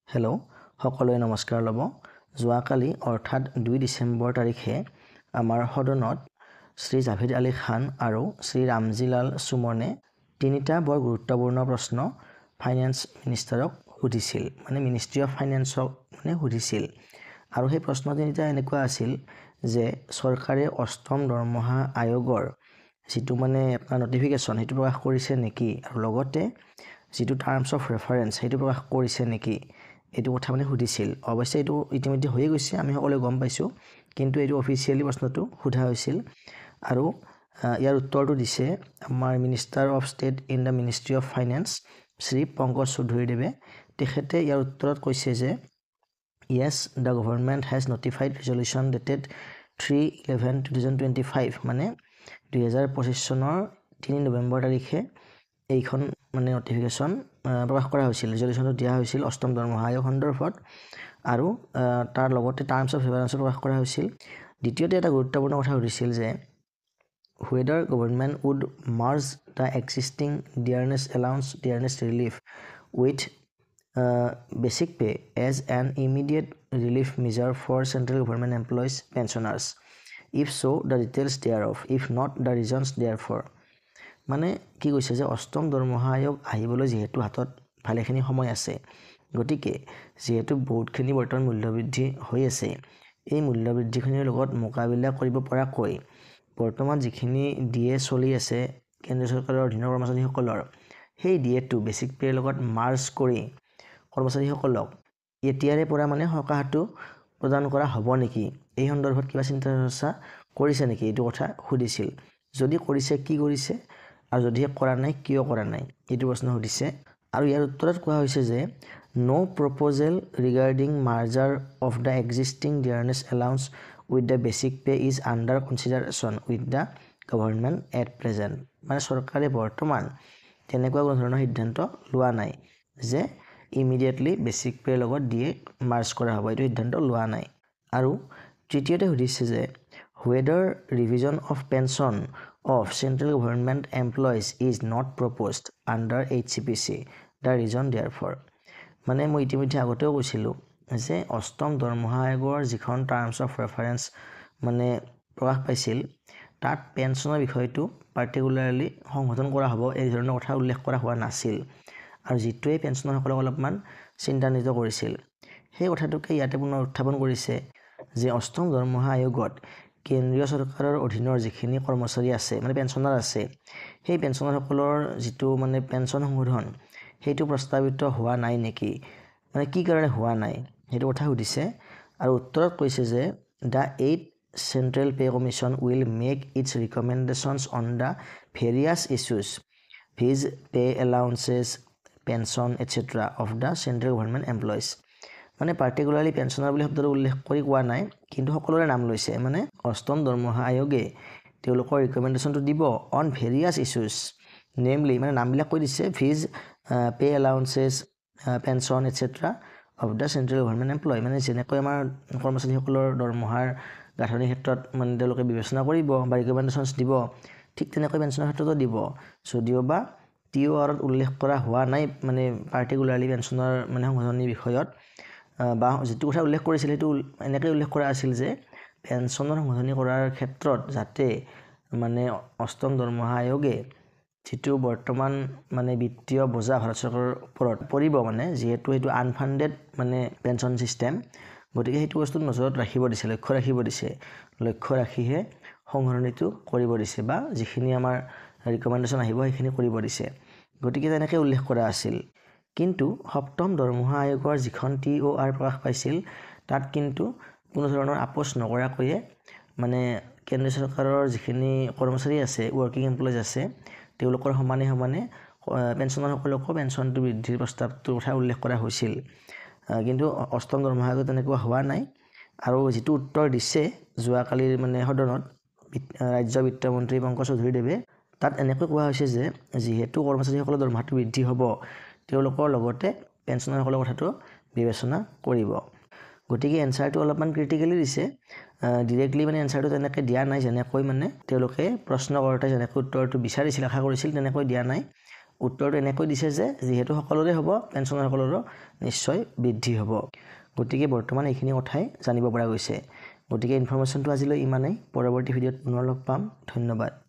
Hello' সকলোৱে নমস্কাৰ ল'ব। যোৱাকালি অৰ্থাৎ 2 ডিচেম্বৰ তাৰিখে আমাৰ সদনত শ্ৰী জাভেদ আলী খান আৰু শ্ৰী ৰামজিলাল সুমনে তিনিটা বৰ গুৰুত্বপূৰ্ণ প্ৰশ্ন ফাইনেন্স মিনিষ্টাৰক সুধিছিল, মিনিষ্ট্ৰী অফ ফাইনেন্সক সুধিছিল। আৰু সেই প্ৰশ্ন তিনিটা এনেকুৱা আছিল যে চৰকাৰে অষ্টম দৰমহা আয়োগৰ যিটো আপোনাৰ নটিফিকেশ্যন সেইটো প্ৰকাশ কৰিছে নেকি, আৰু লগতে যিটো টাৰ্মছ অফ ৰেফাৰেঞ্চ সেইটো প্ৰকাশ কৰিছে নেকি, এইটো কথা সুধিছিল। অৱশ্যে এইটো ইতিমধ্যে হৈয়ে গৈছে, আমি সকলোৱে গম পাইছোঁ, কিন্তু এইটো অফিচিয়েলি প্ৰশ্নটো সোধা হৈছিল। আৰু ইয়াৰ উত্তৰটো দিছে আমাৰ minister of state in the ministry of finance Shri Pankaj চৌধুৰীদেৱে। তেখেতে ইয়াৰ উত্তৰত কৈছে যে yes, the government has notified resolution dated 3/11/2025, 2025 চনৰ 3 নৱেম্বৰ তাৰিখে এইখন নটিফিকেশ্যন প্ৰকাশ কৰা হৈছিল, ৰিজলিউশ্যনটো দিয়া হৈছিল অষ্টম দৰমহা আয়োগ সন্দৰ্ভত, আৰু তাৰ লগতে টাৰ্মছ অফ ৰেফাৰেঞ্চো প্ৰকাশ কৰা হৈছিল। দ্বিতীয়তে এটা গুৰুত্বপূৰ্ণ কথা সুধিছিল যে whether government would merge the existing dearness allowance dearness relief with basic pay as an immediate relief measure for central government employees pensioners, if so' the details thereof, if not the reasons therefor. কি কৈছে যে অষ্টম দৰমহা আয়োগ আহিবলৈ যিহেতু হাতত ভালেখিনি সময় আছে, গতিকে যিহেতু বহুতখিনি বৰ্তমান মূল্যবৃদ্ধি হৈ আছে, এই মূল্যবৃদ্ধিখিনিৰ লগত মোকাবিলা কৰিব পৰাকৈ বৰ্তমান যিখিনি ডিএ চলি আছে কেন্দ্ৰীয় চৰকাৰৰ অধীনৰ কৰ্মচাৰীসকলৰ, সেই ডিএটো বেচিক পে'ৰ লগত মাৰ্জ কৰি কৰ্মচাৰীসকলক এতিয়াৰে পৰা সকাহটো প্ৰদান কৰা হ'ব নেকি, এই সন্দৰ্ভত কিবা চিন্তা চৰ্চা কৰিছে নেকি, এইটো কথা সুধিছিল। যদি কৰিছে কি কৰিছে, আৰু যদিহে কৰা নাই কিয় কৰা নাই, এইটো প্ৰশ্ন সুধিছে। আৰু ইয়াৰ উত্তৰত কোৱা হৈছে যে no proposal regarding merger of the existing dearness allowance with the basic pay is under consideration with the government at present। চৰকাৰে বৰ্তমান তেনেকুৱা কোনো ধৰণৰ সিদ্ধান্ত লোৱা নাই যে ইমিডিয়েটলি বেচিক পে'ৰ লগত দিয়ে মাৰ্জ কৰা হ'ব, এইটো সিদ্ধান্ত লোৱা নাই। আৰু তৃতীয়তে সুধিছে যে whether revision of pension of central government employees is not proposed under HCPC, the reason therefor. মই ইতিমধ্যে আগতেও কৈছিলোঁ যে অষ্টম দৰমহা আয়োগৰ যিখন টাৰ্মছ অফ ৰেফাৰেঞ্চ প্ৰকাশ পাইছিল, তাত পেঞ্চনৰ বিষয়টো পাৰ্টিকুলাৰলি সংশোধন কৰা হ'ব এই ধৰণৰ কথা উল্লেখ কৰা হোৱা নাছিল, আৰু যিটোৱে পেঞ্চনাৰসকলক অলপমান চিন্তান্বিত কৰিছিল, সেই কথাটোকে ইয়াতে পুনৰ উত্থাপন কৰিছে যে অষ্টম দৰমহা আয়োগত কেন্দ্ৰীয় চৰকাৰৰ অধীনৰ যিখিনি কৰ্মচাৰী আছে, পেঞ্চনাৰ আছে, সেই পেঞ্চনাৰসকলৰ যিটো পেঞ্চন সংশোধন সেইটো প্ৰস্তাৱিত হোৱা নাই নেকি, কি কাৰণে হোৱা নাই সেইটো কথা সুধিছে। আৰু উত্তৰত কৈছে যে the 8th central pay commission will make its recommendations on the various issues viz pay allowances pension etcetera of the central government employees. Particularly pensioner বুলি শব্দটো উল্লেখ কৰি কোৱা নাই, কিন্তু সকলোৰে নাম লৈছে। অষ্টম দৰমহা আয়োগে তেওঁলোকৰ ৰিকমেণ্ডেশ্যনটো দিব অন ভেৰিয়াছ ইছ্যুজ, নেমলি নামবিলাক কৈ দিছে, viz pay allowances pension etcetera of the central government employ, যেনেকৈ আমাৰ কৰ্মচাৰীসকলৰ দৰমহাৰ গাঁথনিৰ ক্ষেত্ৰত তেওঁলোকে বিবেচনা কৰিব বা ৰিকমেণ্ডেশ্যনছ দিব, ঠিক তেনেকৈ পেঞ্চনৰ ক্ষেত্ৰতো দিব, যদিও বা TORত উল্লেখ কৰা হোৱা নাই পাৰ্টিকুলাৰলি পেঞ্চনৰ সংশোধনীৰ বিষয়ত, বা যিটো কথা উল্লেখ কৰিছিল সেইটো এনেকৈ উল্লেখ কৰা আছিল যে পেঞ্চনৰ সংশোধনী কৰাৰ ক্ষেত্ৰত যাতে অষ্টম দৰমহা আয়োগে যিটো বৰ্তমান বিত্তীয় বোজা ভাৰত চৰকাৰৰ ওপৰত পৰিব, যিহেতু সেইটো আনফাণ্ডেড পেঞ্চন ছিষ্টেম, গতিকে সেইটো বস্তুত নজৰত ৰাখিব দিছে, লক্ষ্য ৰাখিহে সংশোধনীটো কৰিব দিছে, বা যিখিনি আমাৰ ৰিকমেণ্ডেশ্যন আহিব সেইখিনি কৰিব দিছে, গতিকে তেনেকৈ উল্লেখ কৰা আছিল। কিন্তু সপ্তম দৰমহা আয়োগৰ যিখন TOR প্ৰকাশ পাইছিল, তাত কিন্তু কোনো ধৰণৰ আপোচ নকৰাকৈয়ে কেন্দ্ৰীয় চৰকাৰৰ যিখিনি কৰ্মচাৰী আছে, ৱৰ্কিং এমপ্লয়িজ আছে, তেওঁলোকৰ সমানে সমানে পেঞ্চনাৰসকলকো পেঞ্চনটো বৃদ্ধিৰ প্ৰস্তাৱটোৰ কথা উল্লেখ কৰা হৈছিল। কিন্তু অষ্টম দৰমহা আয়োগত তেনেকুৱা হোৱা নাই। আৰু যিটো উত্তৰ দিছে যোৱাকালিৰ সদনত ৰাজ্য বিত্তমন্ত্ৰী পংকজ চৌধুৰীদেৱে, তাত এনেকৈ কোৱা হৈছে যে যিহেতু কৰ্মচাৰীসকলৰ দৰমহাটো বৃদ্ধি হ'ব, তেওঁলোকৰ লগতে পেঞ্চনাৰসকলৰ কথাটো বিবেচনা কৰিব। গতিকে এনচাৰটো অলপমান ক্ৰিটিকেলি দিছে, ডিৰেক্টলি এনচাৰটো তেনেকৈ দিয়া নাই, যেনেকৈ তেওঁলোকে প্ৰশ্নকৰ্তাই যেনেকৈ উত্তৰটো বিচাৰিছিল, আশা কৰিছিল, তেনেকৈ দিয়া নাই। উত্তৰটো এনেকৈ দিছে যে যিহেতু সকলোৰে হ'ব পেঞ্চনৰ সকলোৰো নিশ্চয় বৃদ্ধি হ'ব। গতিকে বৰ্তমান এইখিনি কথাই জানিব পৰা গৈছে। গতিকে ইনফৰমেশ্যনটো আজিলৈ ইমানেই। পৰৱৰ্তী ভিডিঅ'ত পুনৰ লগ পাম। ধন্যবাদ।